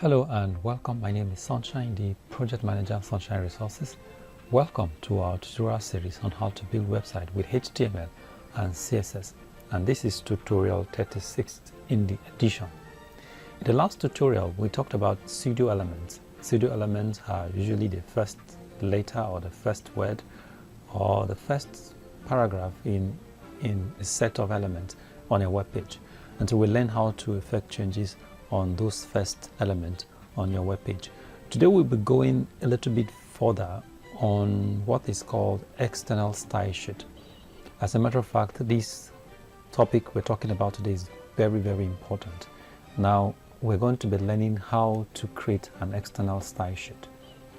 Hello and welcome. My name is Sunshine, the project manager of Sunshine Resources. Welcome to our tutorial series on how to build website with HTML and CSS. And this is tutorial 36 in the edition. In the last tutorial, we talked about pseudo elements. Pseudo elements are usually the first letter or the first word or the first paragraph in a set of elements on a web page. And so we learn how to effect changes on those first elements on your web page. Today we'll be going a little bit further on what is called external style sheet. As a matter of fact, this topic we're talking about today is very, very important. Now we're going to be learning how to create an external style sheet.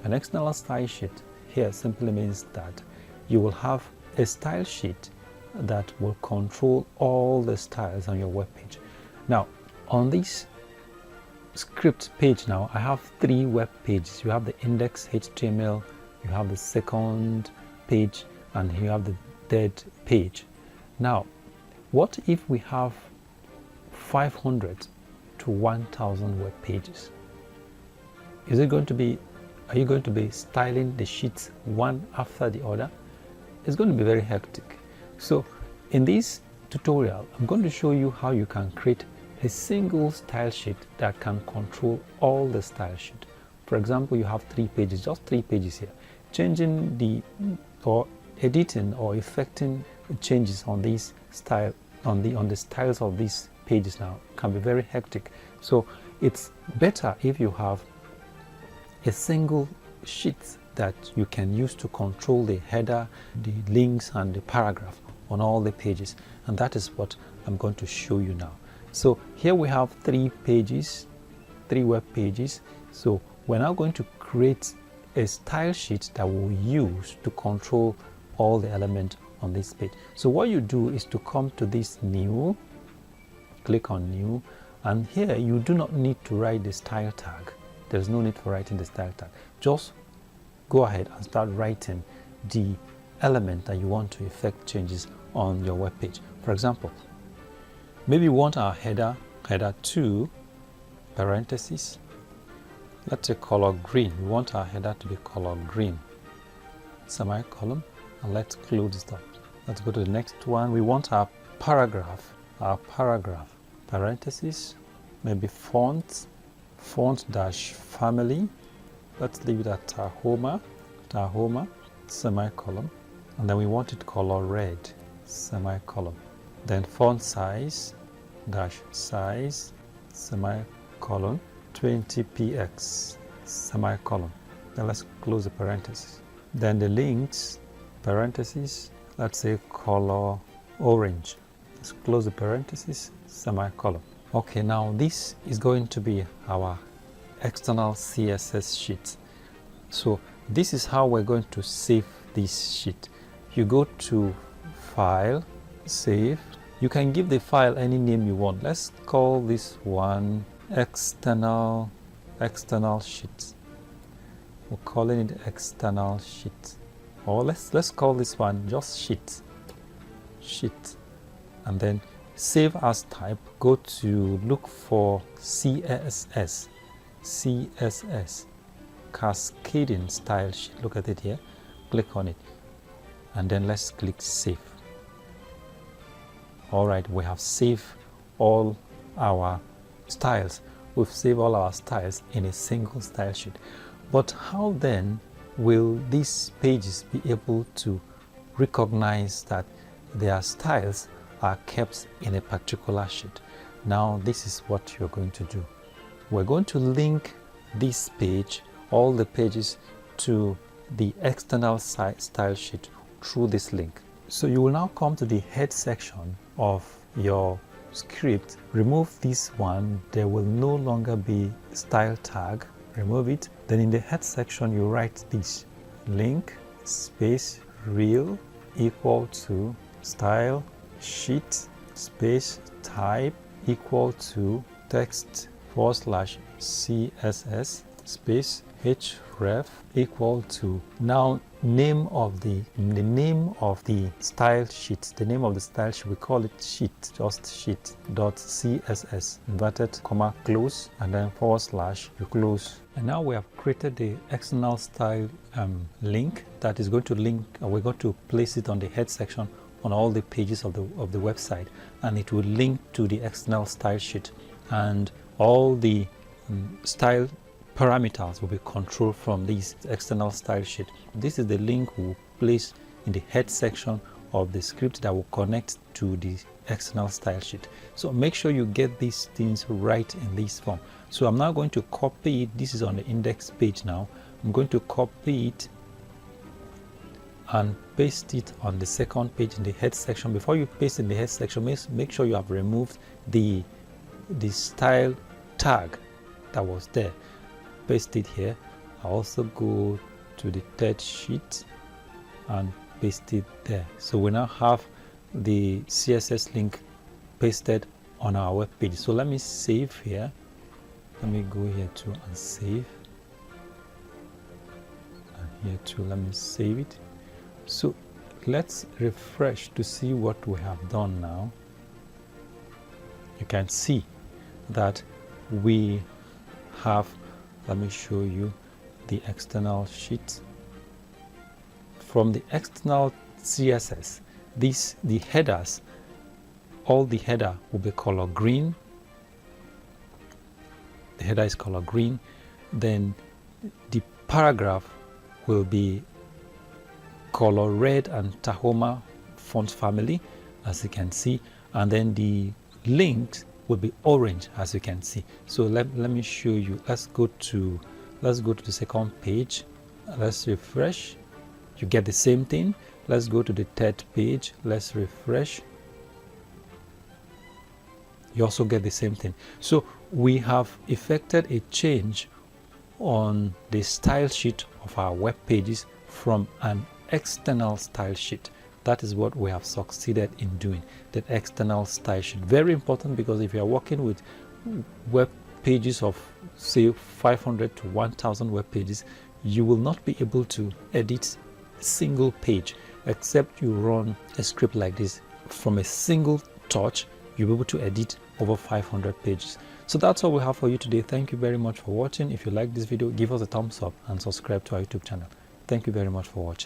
An external style sheet here simply means that you will have a style sheet that will control all the styles on your web page. Now on this script page, now I have three web pages. You have the index HTML, you have the second page, and you have the third page. Now what if we have 500 to 1000 web pages? Are you going to be styling the sheets one after the other? It's going to be very hectic. So in this tutorial, I'm going to show you how you can create a single style sheet that can control all the style sheet. For example, you have three pages, just three pages here. Changing or editing or effecting changes on these style on the styles of these pages now can be very hectic. So it's better if you have a single sheet that you can use to control the header, the links, and the paragraph on all the pages. And that is what I'm going to show you now. So here we have three web pages. So we're now going to create a style sheet that we'll use to control all the elements on this page. So what you do is to come to this new, click on new, and here you do not need to write the style tag. There's no need for writing the style tag. Just go ahead and start writing the element that you want to effect changes on your web page. For example, maybe we want our header 2 parentheses, let's say color green. We want our header to be color green, semicolon, and let's close this up. Let's go to the next one. We want our paragraph parentheses, maybe font dash family, let's leave it at Tahoma, semicolon, and then we want it color red, semicolon. Then font size dash size, semicolon, 20px, semicolon. Then let's close the parenthesis. Then the links, parenthesis, let's say color orange. Let's close the parenthesis, semicolon. Okay, now this is going to be our external CSS sheet. So this is how we're going to save this sheet. You go to File, Save. You can give the file any name you want. Let's call this one external sheet. We're calling it external sheet. Or let's call this one just sheet. And then save as type. Go to look for CSS, cascading style sheet. Look at it here. Click on it, and then let's click save. All right, we have saved all our styles. We've saved all our styles in a single style sheet. But how then will these pages be able to recognize that their styles are kept in a particular sheet? Now this is what you're going to do. We're going to link this page, all the pages, to the external style sheet through this link. So you will now come to the head section of your script. Remove this one. There will no longer be style tag. Remove it. Then in the head section you write this: link space real equal to style sheet space type equal to text /CSS space href equal to. Now name of the style sheet. The name of the style sheet, we call it sheet, just sheet.css, inverted comma close, and then / you close. And now we have created the external style link that is going to link, we're going to place it on the head section on all the pages of the website, and it will link to the external style sheet, and all the style parameters will be controlled from this external style sheet. This is the link we'll place in the head section of the script that will connect to the external style sheet. So make sure you get these things right in this form. So I'm now going to copy it. This is on the index page now. I'm going to copy it and paste it on the second page in the head section. Before you paste in the head section, make sure you have removed the style tag that was there. Paste it here. I also go to the third sheet and paste it there. So we now have the CSS link pasted on our web page. So let me save here. Let me go here too and save. And here too, let me save it. So let's refresh to see what we have done now. You can see that we have, let me show you the external sheet. From the external CSS, the headers, all the header will be color green. The header is color green. Then the paragraph will be color red and Tahoma font family, as you can see, and then the links will be orange, as you can see. So let me show you. Let's go to the second page. Let's refresh. You get the same thing. Let's go to the third page. Let's refresh. You also get the same thing. So we have effected a change on the style sheet of our web pages from an external style sheet. That is what we have succeeded in doing, the external style sheet. Very important, because if you are working with web pages of say 500 to 1000 web pages, you will not be able to edit a single page except you run a script like this. From a single touch, you'll be able to edit over 500 pages. So that's all we have for you today. Thank you very much for watching. If you like this video, give us a thumbs up and subscribe to our YouTube channel. Thank you very much for watching.